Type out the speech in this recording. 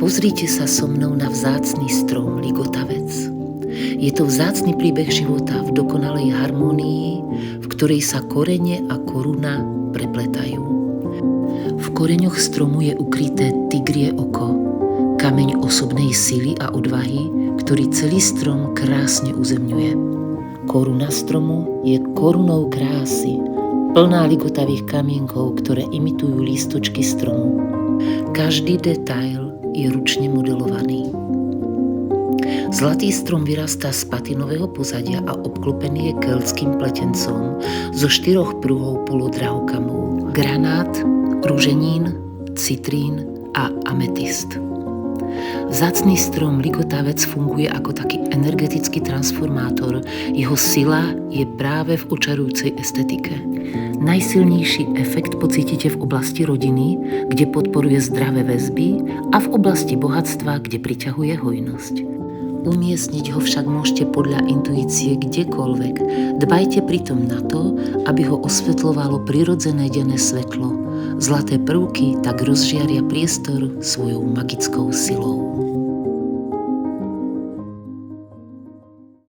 Pozrite sa so mnou na vzácny strom ligotavec. Je to vzácny príbeh života v dokonalej harmónii, v ktorej sa korene a koruna prepletajú. V koreňoch stromu je ukryté tigrie oko, kameň osobnej sily a odvahy, ktorý celý strom krásne uzemňuje. Koruna stromu je korunou krásy, plná ligotavých kamienkov, ktoré imitujú lístočky stromu. Každý detail je ručne modelovaný. Zlatý strom vyrastá z patinového pozadia a obklopený je keltským pletencom zo 4 pruhov polodrahokamov: granát, ruženín, citrín a ametist. Vzácny strom ligotavec funguje ako taký energetický transformátor. Jeho sila je práve v očarujúcej estetike. Najsilnejší efekt pocítite v oblasti rodiny, kde podporuje zdravé väzby, a v oblasti bohatstva, kde priťahuje hojnosť. Umiestniť ho však môžete podľa intuície kdekoľvek. Dbajte pritom na to, aby ho osvetľovalo prirodzené denné svetlo. Zlaté prvky tak rozžiaria priestor svojou magickou silou.